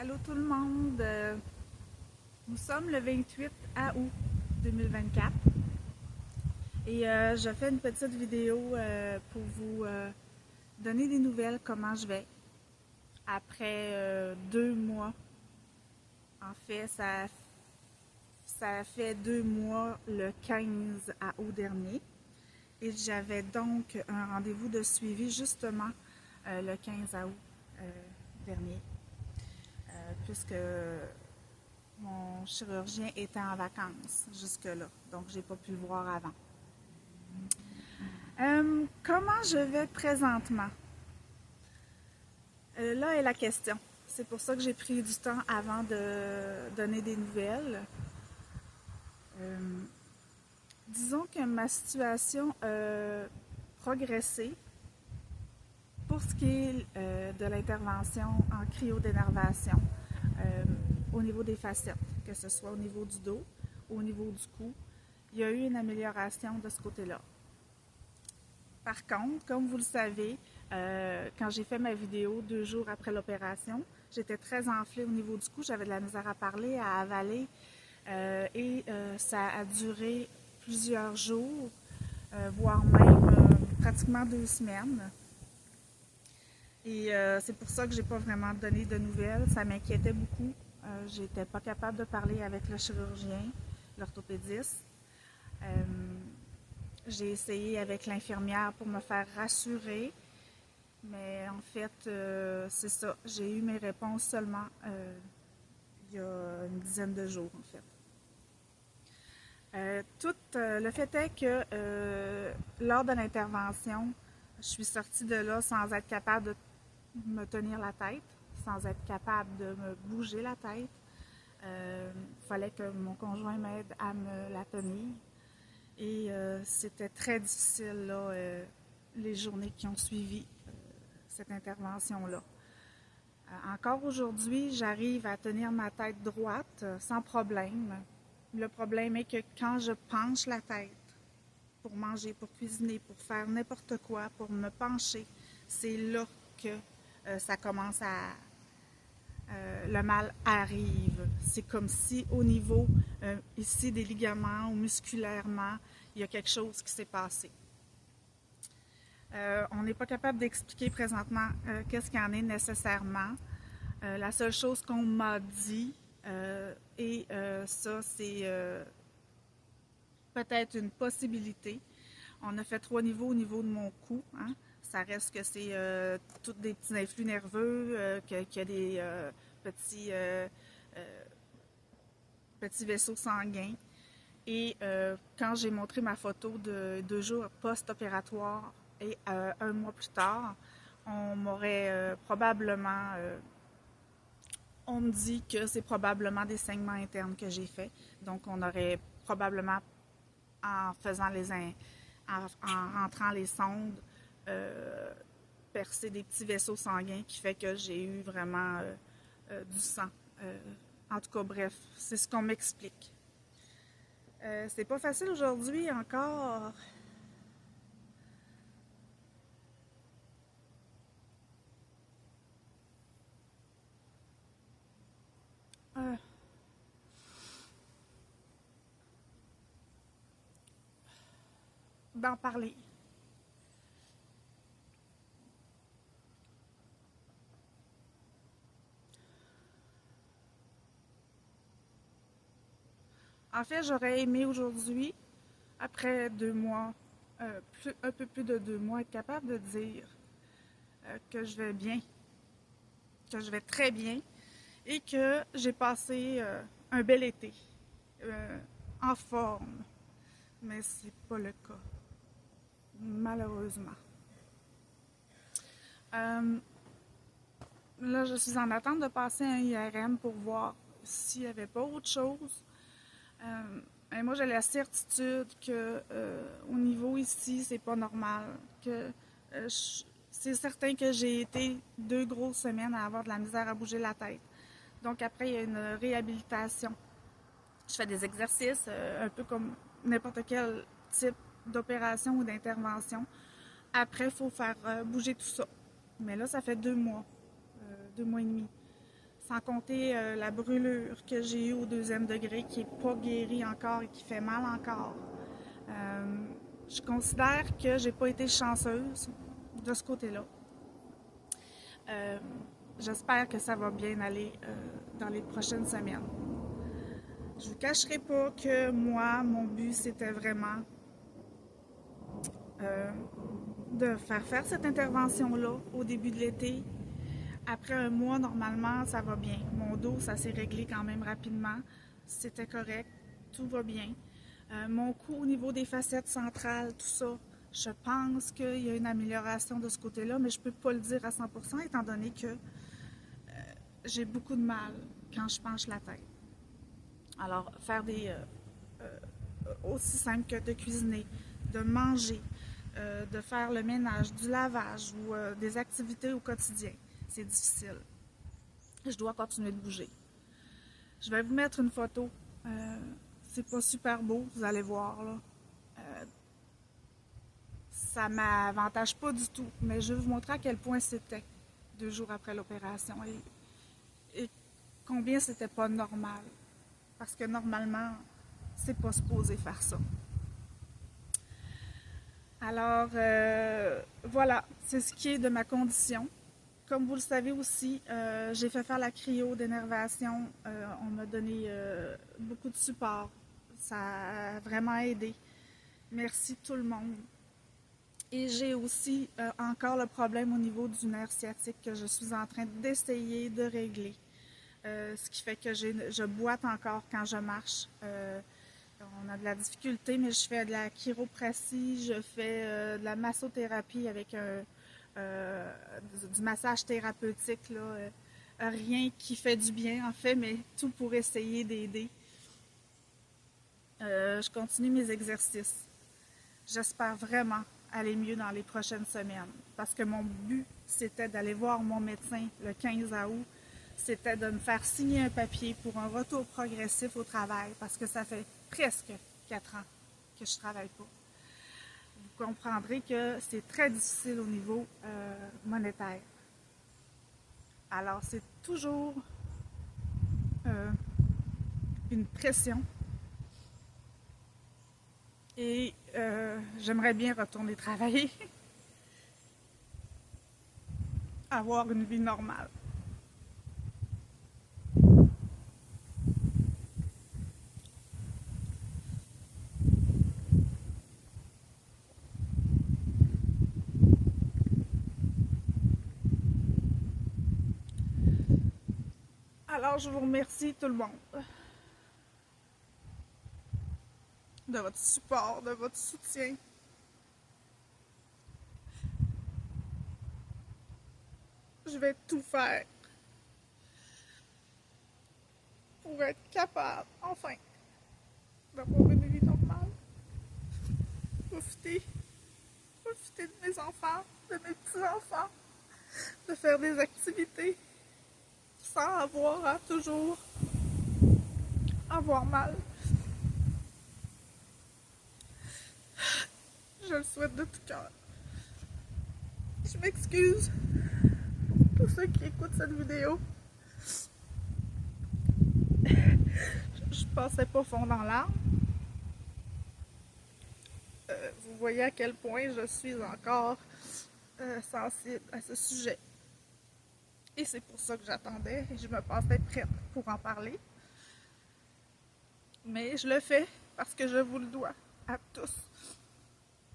Allô tout le monde, nous sommes le 28 août 2024 et je fais une petite vidéo pour vous donner des nouvelles, comment je vais après 2 mois. En fait, ça fait 2 mois le 15 août dernier et j'avais donc un rendez-vous de suivi justement le 15 août dernier puisque mon chirurgien était en vacances jusque-là, donc j'ai pas pu le voir avant. Comment je vais présentement? Là est la question. C'est pour ça que j'ai pris du temps avant de donner des nouvelles. Euh, Disons que ma situation a progressé pour ce qui est de l'intervention en cryodénervation au niveau des facettes, que ce soit au niveau du dos, au niveau du cou. Il y a eu une amélioration de ce côté-là. Par contre, comme vous le savez, quand j'ai fait ma vidéo 2 jours après l'opération, j'étais très enflée au niveau du cou, j'avais de la misère à parler, à avaler, et ça a duré plusieurs jours, voire même pratiquement 2 semaines. Et c'est pour ça que j'ai pas vraiment donné de nouvelles. Ça m'inquiétait beaucoup. J'étais pas capable de parler avec le chirurgien, l'orthopédiste. Euh, j'ai essayé avec l'infirmière pour me faire rassurer, mais en fait, c'est ça. J'ai eu mes réponses seulement il y a une dizaine de jours, en fait. Le fait est que lors de l'intervention, je suis sortie de là sans être capable de me tenir la tête, sans être capable de me bouger la tête. Il fallait que mon conjoint m'aide à me la tenir. Et c'était très difficile, là, les journées qui ont suivi cette intervention-là. Encore aujourd'hui, j'arrive à tenir ma tête droite sans problème. Le problème est que quand je penche la tête pour manger, pour cuisiner, pour faire n'importe quoi, pour me pencher, c'est là que ça commence à... le mal arrive. C'est comme si au niveau ici des ligaments ou musculairement, il y a quelque chose qui s'est passé. On n'est pas capable d'expliquer présentement qu'est-ce qu'il y en est nécessairement. La seule chose qu'on m'a dit, et ça c'est peut-être une possibilité. On a fait 3 niveaux au niveau de mon cou. Hein. Ça reste que c'est tous des petits influx nerveux, qu'il y a des petits vaisseaux sanguins. Et quand j'ai montré ma photo de 2 jours post-opératoire et 1 mois plus tard, on m'aurait probablement... on me dit que c'est probablement des saignements internes que j'ai faits. Donc, on aurait probablement, en faisant en rentrant les sondes, percé des petits vaisseaux sanguins qui fait que j'ai eu vraiment du sang. En tout cas, bref, c'est ce qu'on m'explique. C'est pas facile aujourd'hui encore. Euh, D'en parler. En fait, j'aurais aimé aujourd'hui, après 2 mois, un peu plus de 2 mois, être capable de dire que je vais bien, que je vais très bien et que j'ai passé un bel été en forme. Mais c'est pas le cas, malheureusement. Euh, Là, je suis en attente de passer un IRM pour voir s'il n'y avait pas autre chose. Et moi, j'ai la certitude que au niveau ici, c'est pas normal. Que c'est certain que j'ai été 2 grosses semaines à avoir de la misère à bouger la tête. Donc après, il y a une réhabilitation. Je fais des exercices, un peu comme n'importe quel type d'opération ou d'intervention. Après, il faut faire bouger tout ça. Mais là, ça fait 2 mois, 2 mois et demi. sans compter la brûlure que j'ai eue au 2e degré qui n'est pas guérie encore et qui fait mal encore. Je considère que j'ai pas été chanceuse de ce côté-là. J'espère que ça va bien aller dans les prochaines semaines. Je ne vous cacherai pas que moi, mon but, c'était vraiment de faire cette intervention-là au début de l'été. Après un mois, normalement, ça va bien. Mon dos, ça s'est réglé quand même rapidement. C'était correct. Tout va bien. Mon cou au niveau des facettes centrales, tout ça, je pense qu'il y a une amélioration de ce côté-là, mais je ne peux pas le dire à 100% étant donné que j'ai beaucoup de mal quand je penche la tête. Alors, faire des aussi simple que de cuisiner, de manger, de faire le ménage, du lavage ou des activités au quotidien, c'est difficile. Je dois continuer de bouger. Je vais vous mettre une photo. C'est pas super beau, vous allez voir là. Ça m'avantage pas du tout, mais je vais vous montrer à quel point c'était 2 jours après l'opération et combien c'était pas normal. Parce que normalement, c'est pas supposé faire ça. Alors, voilà, c'est ce qui est de ma condition. Comme vous le savez aussi, j'ai fait faire la cryo d'énervation. On m'a donné beaucoup de support. Ça a vraiment aidé. Merci tout le monde. Et j'ai aussi encore le problème au niveau du nerf sciatique que je suis en train d'essayer de régler. Ce qui fait que je boite encore quand je marche. On a de la difficulté, mais je fais de la chiropratie, je fais de la massothérapie avec du massage thérapeutique. Là, rien qui fait du bien, en fait, mais tout pour essayer d'aider. Je continue mes exercices. J'espère vraiment aller mieux dans les prochaines semaines parce que mon but, c'était d'aller voir mon médecin le 15 août. C'était de me faire signer un papier pour un retour progressif au travail parce que ça fait presque 4 ans que je ne travaille pas. Vous comprendrez que c'est très difficile au niveau monétaire. Alors, c'est toujours une pression. Et j'aimerais bien retourner travailler, avoir une vie normale. Alors, je vous remercie tout le monde de votre support, de votre soutien. Je vais tout faire pour être capable, enfin, d'avoir une vie normale. Profiter, profiter de mes enfants, de mes petits-enfants, de faire des activités sans avoir à toujours avoir mal. Je le souhaite de tout cœur. Je m'excuse pour ceux qui écoutent cette vidéo. Je passais pas fond dans l'arme. Vous voyez à quel point je suis encore sensible à ce sujet. Et c'est pour ça que j'attendais et je me pensais prête pour en parler. Mais je le fais parce que je vous le dois à tous.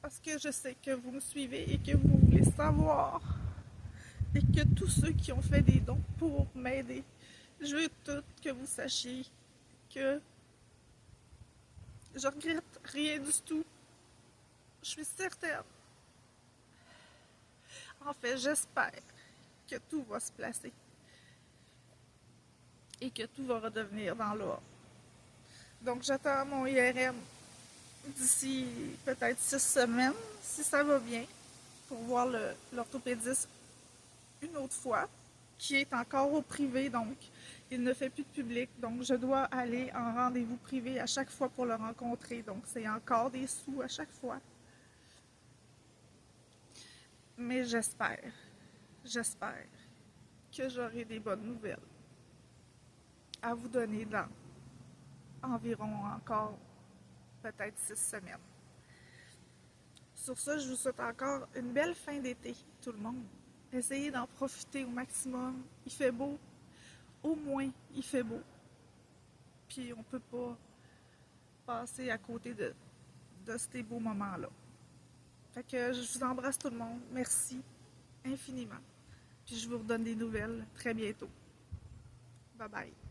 Parce que je sais que vous me suivez et que vous voulez savoir. Et que tous ceux qui ont fait des dons pour m'aider, je veux tout que vous sachiez que je regrette rien du tout. Je suis certaine. En fait, j'espère que tout va se placer et que tout va redevenir dans l'ordre. Donc, j'attends mon IRM d'ici peut-être 6 semaines, si ça va bien, pour voir l'orthopédiste une autre fois, qui est encore au privé, donc il ne fait plus de public. Donc, je dois aller en rendez-vous privé à chaque fois pour le rencontrer. Donc, c'est encore des sous à chaque fois. Mais j'espère que j'aurai des bonnes nouvelles. à vous donner dans environ encore peut-être 6 semaines. Sur ça, je vous souhaite encore une belle fin d'été, tout le monde. Essayez d'en profiter au maximum. Il fait beau. Au moins, il fait beau. Puis on peut pas passer à côté de ces beaux moments-là. Fait que je vous embrasse tout le monde. Merci infiniment. Puis je vous redonne des nouvelles très bientôt. Bye bye.